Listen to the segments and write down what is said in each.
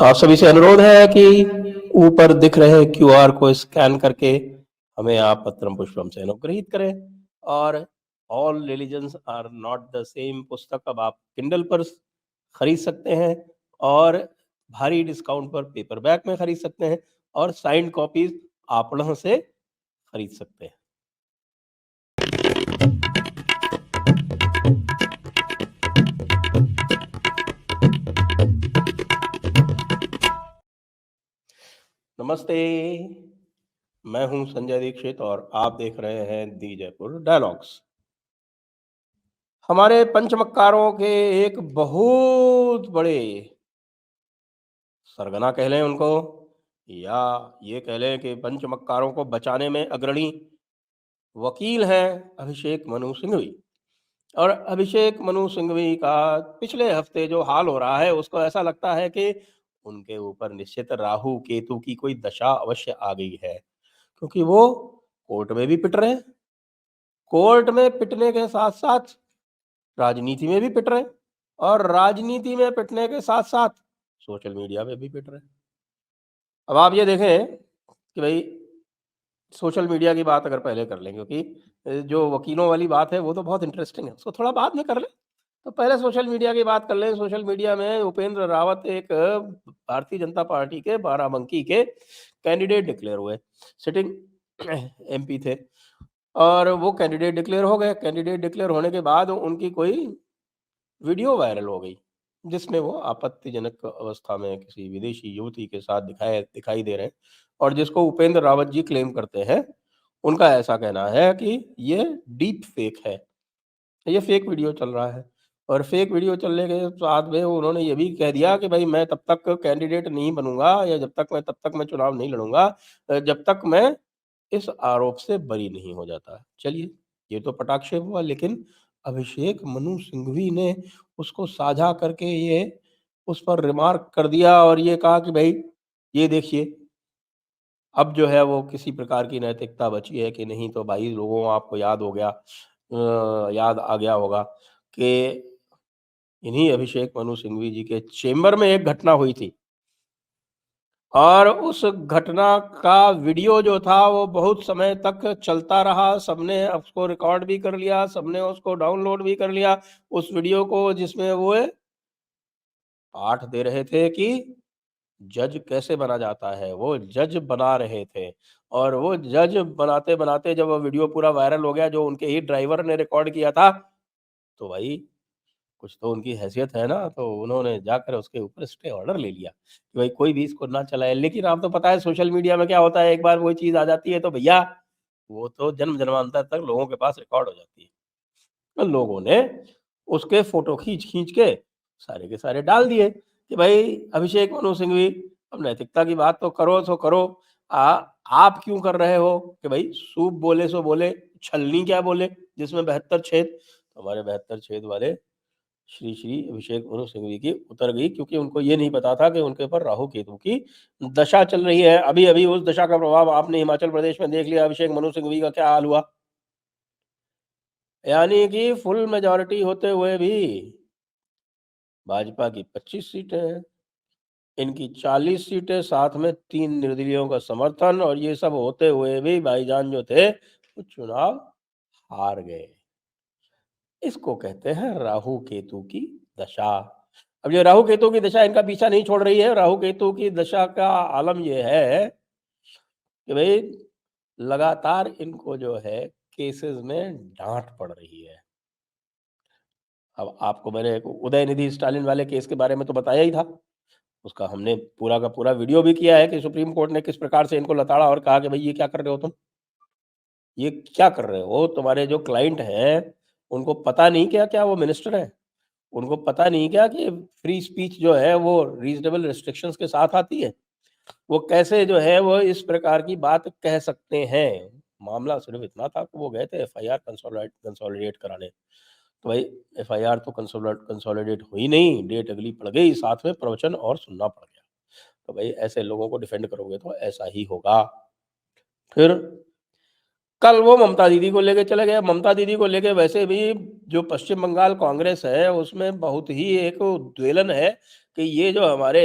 आप सभी से अनुरोध है कि ऊपर दिख रहे क्यूआर को स्कैन करके हमें आप पत्रम पुष्पम से अनुग्रहित करें। और all religions are not the same पुस्तक अब आप किंडल पर खरीद सकते हैं और भारी डिस्काउंट पर पेपरबैक में खरीद सकते हैं और साइंड कॉपीज आपणों से खरीद सकते हैं। नमस्ते, मैं हूं संजय दीक्षित और आप देख रहे हैं दी जयपुर डायलॉग्स। हमारे पंचमक्कारों के एक बहुत बड़े सरगना कह लें उनको, या ये कह लें कि पंचमक्कारों को बचाने में अग्रणी वकील हैं अभिषेक मनु सिंघवी। और अभिषेक मनु सिंघवी का पिछले हफ्ते जो हाल हो रहा है उसको ऐसा लगता है कि उनके ऊपर निश्चित राहु केतु की कोई दशा अवश्य आ गई है, क्योंकि वो कोर्ट में भी पिट रहे हैं, कोर्ट में पिटने के साथ साथ राजनीति में भी पिट रहे हैं, और राजनीति में पिटने के साथ साथ सोशल मीडिया में भी पिट रहे हैं। अब आप ये देखें कि भाई सोशल मीडिया की बात अगर पहले कर लें, क्योंकि जो वकीलों वाली बात है वो तो बहुत इंटरेस्टिंग है, उसको थोड़ा बाद में कर लें। तो पहले सोशल मीडिया की बात कर लें। सोशल मीडिया में उपेंद्र रावत एक भारतीय जनता पार्टी के बाराबंकी के कैंडिडेट डिक्लेयर हुए, सिटिंग एमपी थे, और वो कैंडिडेट डिक्लेयर हो गए। कैंडिडेट डिक्लेयर होने के बाद उनकी कोई वीडियो वायरल हो गई, जिसमें वो आपत्तिजनक अवस्था में किसी विदेशी युवती के साथ दिखाई दे रहे हैं, और जिसको उपेंद्र रावत जी क्लेम करते हैं। उनका ऐसा कहना है कि ये डीप फेक है, ये फेक वीडियो चल रहा है। और फेक वीडियो चलने के साथ में उन्होंने ये भी कह दिया कि भाई मैं तब तक कैंडिडेट नहीं बनूंगा, या तब तक मैं चुनाव नहीं लड़ूंगा जब तक मैं इस आरोप से बरी नहीं हो जाता। चलिए, ये तो पटाक्षेप हुआ, लेकिन अभिषेक मनु सिंघवी ने उसको साझा करके ये उस पर रिमार्क कर दिया और ये कहा कि भाई ये देखिए, अब जो है वो किसी प्रकार की नैतिकता बची है कि नहीं। तो भाई लोगों, आपको याद हो गया, याद आ गया होगा कि इन्हीं अभिषेक मनु सिंघवी जी के चेंबर में एक घटना हुई थी, और उस घटना का वीडियो जो था वो बहुत समय तक चलता रहा। सबने उसको रिकॉर्ड भी कर लिया, सबने उसको डाउनलोड भी कर लिया, उस वीडियो को, जिसमें वो पाठ दे रहे थे कि जज कैसे बना जाता है, वो जज बना रहे थे। और वो जज बनाते बनाते जब वो वीडियो पूरा वायरल हो गया, जो उनके ही ड्राइवर ने रिकॉर्ड किया था, तो भाई कुछ तो उनकी हैसियत है ना, तो उन्होंने जाकर उसके ऊपर स्टे ऑर्डर ले लिया कि भाई कोई भी इसको ना चलाए। लेकिन आपको पता है सोशल मीडिया में क्या होता है, एक बार वही चीज आ जाती है तो भैया वो तो जन्म जन्मांतर तक लोगों के पास रिकॉर्ड हो जाती है। तो लोगों ने उसके फोटो खींच खींच के सारे डाल दिए कि भाई अभिषेक मनु सिंघवी, अब नैतिकता की बात तो करो। आप क्यों कर रहे हो कि भाई सूप बोले सो बोले, छलनी क्या बोले जिसमें 72 छेद। तो हमारे 72 छेद वाले श्री श्री अभिषेक मनु सिंघवी की उतर गई, क्योंकि उनको ये नहीं पता था कि उनके ऊपर राहु केतु की दशा चल रही है। अभी अभी उस दशा का प्रभाव आपने हिमाचल प्रदेश में देख लिया। अभिषेक मनु सिंघवी का क्या हाल हुआ, यानी कि फुल मेजॉरिटी होते हुए भी भाजपा की 25 सीटें हैं, इनकी 40 सीटें, साथ में 3 निर्दलीयों का समर्थन, और ये सब होते हुए भी भाईजान जो थे वो चुनाव हार गए। इसको कहते हैं राहु केतु की दशा। अब ये राहु केतु की दशा इनका पीछा नहीं छोड़ रही है। राहु केतु की दशा का आलम ये है कि भाई लगातार इनको जो है केसेस में डांट पड़ रही है। अब आपको मैंने एक उदयनिधि स्टालिन वाले केस के बारे में तो बताया ही था, उसका हमने पूरा का पूरा वीडियो भी किया है कि सुप्रीम कोर्ट ने किस प्रकार से इनको लताड़ा और कहा कि भाई ये क्या कर रहे हो तुम, ये क्या कर रहे हो। तुम्हारे जो क्लाइंट हैं उनको पता नहीं क्या क्या वो मिनिस्टर है, उनको पता नहीं क्या कि फ्री स्पीच जो है वो रीजनेबल रिस्ट्रिक्शंस के साथ आती है, वो कैसे जो है वो इस प्रकार की बात कह सकते हैं। मामला सिर्फ इतना था कि वो गए थे एफआईआर कंसोलिडेट कराने। तो भाई एफआईआर तो कंसोलिडेट हुई नहीं, डेट अगली पड़ गई, साथ में प्रवचन और सुनना पड़ गया। तो भाई ऐसे लोगों को डिफेंड करोगे तो ऐसा ही होगा। फिर कल वो ममता दीदी को लेके चले गए। ममता दीदी को लेके वैसे भी जो पश्चिम बंगाल कांग्रेस है उसमें बहुत ही एक उद्वेलन है कि ये जो हमारे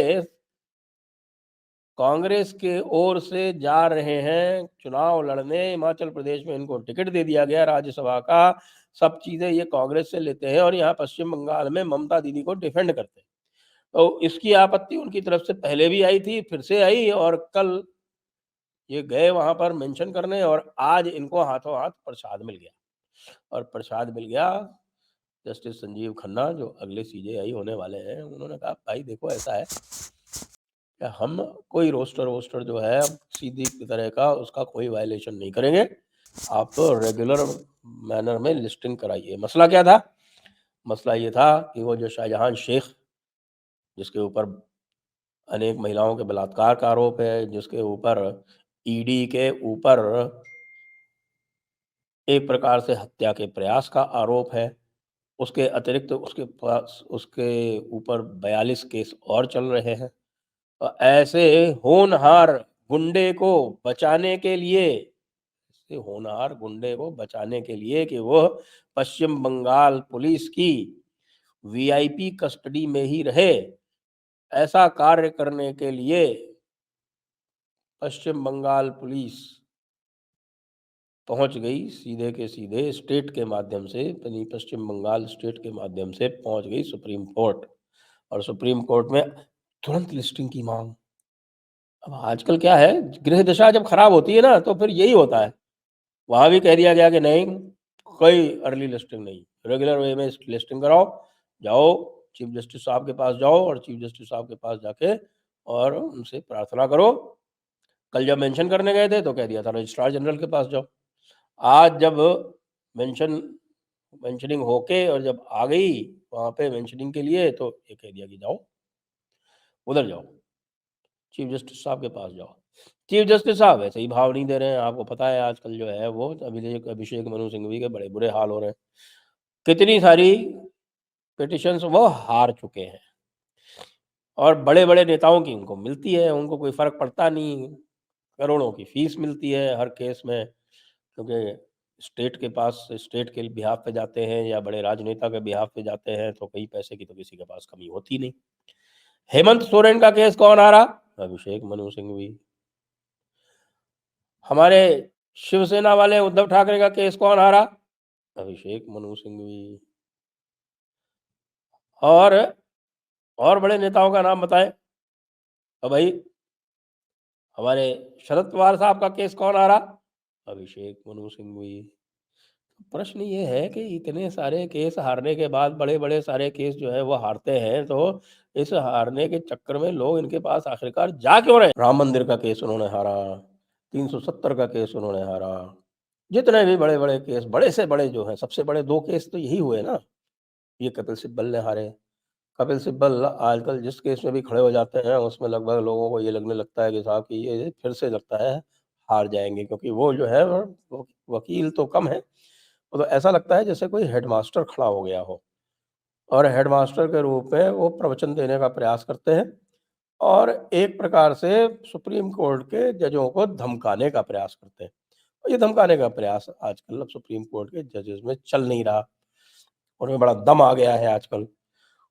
कांग्रेस के ओर से जा रहे हैं चुनाव लड़ने, हिमाचल प्रदेश में इनको टिकट दे दिया गया राज्यसभा का, सब चीज़ें ये कांग्रेस से लेते हैं और यहाँ पश्चिम बंगाल में ममता दीदी को डिफेंड करते हैं। तो इसकी आपत्ति उनकी तरफ से पहले भी आई थी, फिर से आई और कल ये गए वहाँ पर मेंशन करने और आज इनको हाथों हाथ प्रसाद मिल गया। और प्रसाद मिल गया जस्टिस संजीव खन्ना जो अगले सीजेआई होने वाले हैं, उन्होंने कहा भाई देखो ऐसा है कि हम कोई रोस्टर वोस्टर जो है सीधी की तरह का उसका कोई वायलेशन नहीं करेंगे, आप तो रेगुलर मैनर में लिस्टिंग कराइए। मसला क्या था? मसला ये था कि वो जो शाहजहां शेख जिसके ऊपर अनेक महिलाओं के बलात्कार का आरोप है, जिसके ऊपर ईडी के ऊपर एक प्रकार से हत्या के प्रयास का आरोप है, उसके अतिरिक्त उसके पास उसके ऊपर 42 केस और चल रहे हैं। ऐसे होनहार गुंडे को बचाने के लिए ऐसे होनहार गुंडे को बचाने के लिए कि वो पश्चिम बंगाल पुलिस की वीआईपी कस्टडी में ही रहे, ऐसा कार्य करने के लिए पश्चिम बंगाल पुलिस पहुंच गई सीधे के सीधे स्टेट के माध्यम से, यानी पश्चिम बंगाल स्टेट के माध्यम से पहुंच गई सुप्रीम कोर्ट और सुप्रीम कोर्ट में तुरंत लिस्टिंग की मांग। अब आजकल क्या है, गृह दशा जब खराब होती है ना तो फिर यही होता है। वहां भी कह दिया गया कि नहीं, कोई अर्ली लिस्टिंग नहीं, रेगुलर वे में लिस्टिंग कराओ, जाओ चीफ जस्टिस साहब के पास जाओ और चीफ जस्टिस साहब के पास जाके और उनसे प्रार्थना करो। कल जब मेंशन करने गए थे तो कह दिया था रजिस्ट्रार जनरल के पास जाओ। आज जब मेंशन मेंशनिंग होके और जब आ गई वहां पे मेंशनिंग के लिए तो ये कह दिया कि जाओ उधर जाओ, चीफ जस्टिस साहब के पास जाओ। चीफ जस्टिस साहब वैसे ही भाव नहीं दे रहे हैं, आपको पता है आजकल जो है वो अभिषेक अभिषेक मनु सिंघवी के बड़े बुरे हाल हो रहे हैं। कितनी सारी पिटिशंस वो हार चुके हैं और बड़े बड़े नेताओं की उनको मिलती है, उनको कोई फर्क पड़ता नहीं। करोड़ों की फीस मिलती है हर केस में, क्योंकि स्टेट के पास स्टेट के बिहाफ पे जाते हैं या बड़े राजनेता के बिहाफ पे जाते हैं तो कई पैसे की तो किसी के पास कमी होती नहीं। हेमंत सोरेन का केस कौन हारा? अभिषेक मनु सिंघवी। हमारे शिवसेना वाले उद्धव ठाकरे का केस कौन हारा? अभिषेक मनु सिंघवी। और बड़े नेताओं का नाम बताएं। तो भाई हमारे शरद पवार साहब का केस कौन हारा? अभिषेक मनु सिंघवी। प्रश्न ये है कि इतने सारे केस हारने के बाद बड़े बड़े सारे केस जो है वो हारते हैं, तो इस हारने के चक्कर में लोग इनके पास आखिरकार जा क्यों रहे? राम मंदिर का केस उन्होंने हारा, 370 का केस उन्होंने हारा, जितने भी बड़े बड़े केस, बड़े से बड़े जो हैं, सबसे बड़े दो केस तो यही हुए ना। ये कपिल सिब्बल ने हारे। कपिल सिब्बल आजकल जिस केस में भी खड़े हो जाते हैं उसमें लगभग लोगों को ये लगने लगता है कि साहब कि ये फिर से लगता है हार जाएंगे, क्योंकि वो जो है वो वकील तो कम है, वो तो ऐसा लगता है जैसे कोई हेडमास्टर खड़ा हो गया हो और हेडमास्टर के रूप में वो प्रवचन देने का प्रयास करते हैं और एक प्रकार से सुप्रीम कोर्ट के जजों को धमकाने का प्रयास करते हैं। और ये धमकाने का प्रयास आजकल अब सुप्रीम कोर्ट के जजेस में चल नहीं रहा, उनमें बड़ा दम आ गया है आजकल।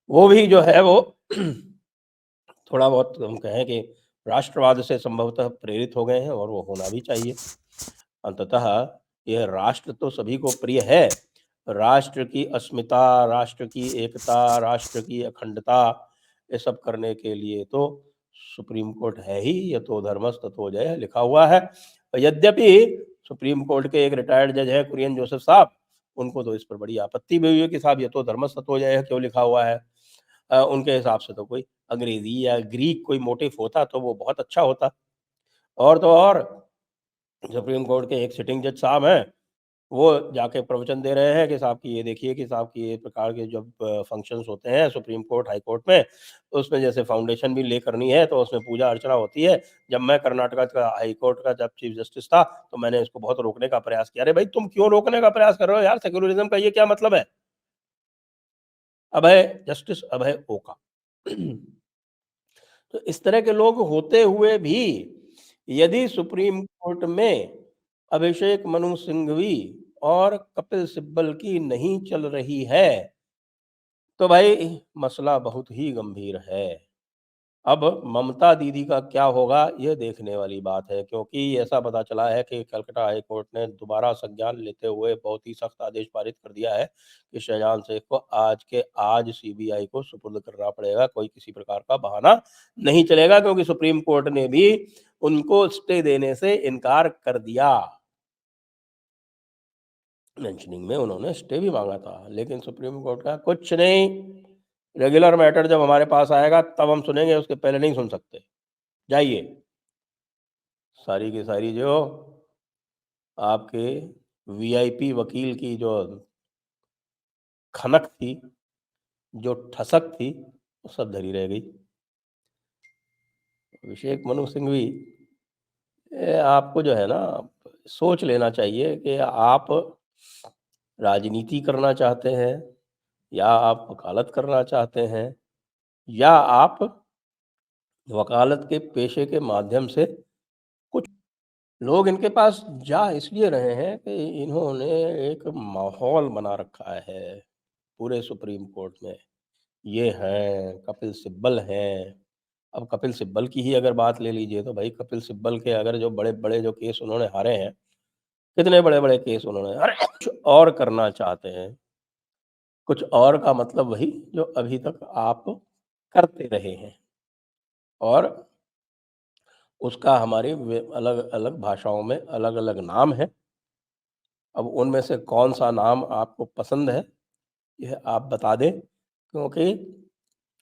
वो भी जो है वो थोड़ा बहुत हम कहें कि राष्ट्रवाद से संभवतः प्रेरित हो गए हैं और वो होना भी चाहिए। अंततः यह राष्ट्र तो सभी को प्रिय है। राष्ट्र की अस्मिता, राष्ट्र की एकता, राष्ट्र की अखंडता, ये सब करने के लिए तो सुप्रीम कोर्ट है ही, यतो धर्मस् ततो जयः लिखा हुआ है। यद्यपि सुप्रीम कोर्ट के एक रिटायर्ड जज है कुरियन जोसेफ साहब, उनको तो इस पर बड़ी आपत्ति भी हुई है कि साहब यतो धर्मस् ततो जयः क्यों लिखा हुआ है। उनके हिसाब से तो कोई अंग्रेजी या ग्रीक कोई मोटिव होता तो वो बहुत अच्छा होता। और तो और सुप्रीम कोर्ट के एक सिटिंग जज साहब हैं, वो जाके प्रवचन दे रहे हैं कि साहब कि ये देखिए कि साहब कि ये प्रकार के जब फंक्शंस होते हैं सुप्रीम कोर्ट, हाई कोर्ट में, तो उसमें जैसे फाउंडेशन भी ले करनी है तो उसमें पूजा अर्चना होती है। जब मैं कर्नाटका का हाई कोर्ट का जब चीफ जस्टिस था तो मैंने इसको बहुत रोकने का प्रयास किया। अरे भाई तुम क्यों रोकने का प्रयास कर रहे हो यार? सेक्युलरिज्म का ये क्या मतलब है? अभय जस्टिस अभय ओका। तो इस तरह के लोग होते हुए भी यदि सुप्रीम कोर्ट में अभिषेक मनु सिंघवी और कपिल सिब्बल की नहीं चल रही है तो भाई मसला बहुत ही गंभीर है। अब ममता दीदी का क्या होगा ये देखने वाली बात है, क्योंकि ऐसा पता चला है कि कलकत्ता हाई कोर्ट ने दोबारा संज्ञान लेते हुए बहुत ही सख्त आदेश पारित कर दिया है कि शहजाद शेख को आज के आज सीबीआई को सुपुर्द करना पड़ेगा। कोई किसी प्रकार का बहाना नहीं चलेगा, क्योंकि सुप्रीम कोर्ट ने भी उनको स्टे देने से इनकार कर दिया। मेंशनिंग में उन्होंने स्टे भी मांगा था, लेकिन सुप्रीम कोर्ट का कुछ नहीं, रेगुलर मैटर जब हमारे पास आएगा तब हम सुनेंगे, उसके पहले नहीं सुन सकते। जाइए। सारी की सारी जो आपके वीआईपी वकील की जो खनक थी, जो ठसक थी, वो सब धरी रह गई। अभिषेक मनु सिंघवी, आपको जो है ना सोच लेना चाहिए कि आप राजनीति करना चाहते हैं, या आप वकालत करना चाहते हैं, या आप वकालत के पेशे के माध्यम से कुछ लोग इनके पास जा इसलिए रहे हैं कि इन्होंने एक माहौल बना रखा है पूरे सुप्रीम कोर्ट में। ये हैं, कपिल सिब्बल हैं। अब कपिल सिब्बल की ही अगर बात ले लीजिए तो भाई कपिल सिब्बल के अगर जो बड़े-बड़े जो केस उन्होंने हारे हैं, कितने बड़े-बड़े केस उन्होंने अरे! कुछ और करना चाहते हैं। कुछ और का मतलब वही जो अभी तक आप करते रहे हैं, और उसका हमारी अलग-अलग भाषाओं में अलग-अलग नाम है। अब उनमें से कौन-सा नाम आपको पसंद है, यह आप बता दें, क्योंकि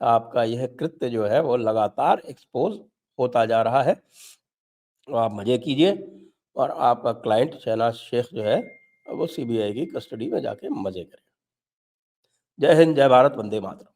आपका यह कृत्य जो है वो लगातार एक्सपोज़ होता जा रहा है। तो आप मज़े कीजिए, और आपका क्लाइंट शहनाज़ शेख जो है, वो सीबीआई की कस्टडी में जाके मज़े करे। जय हिंद, जय भारत, वंदे मातरम।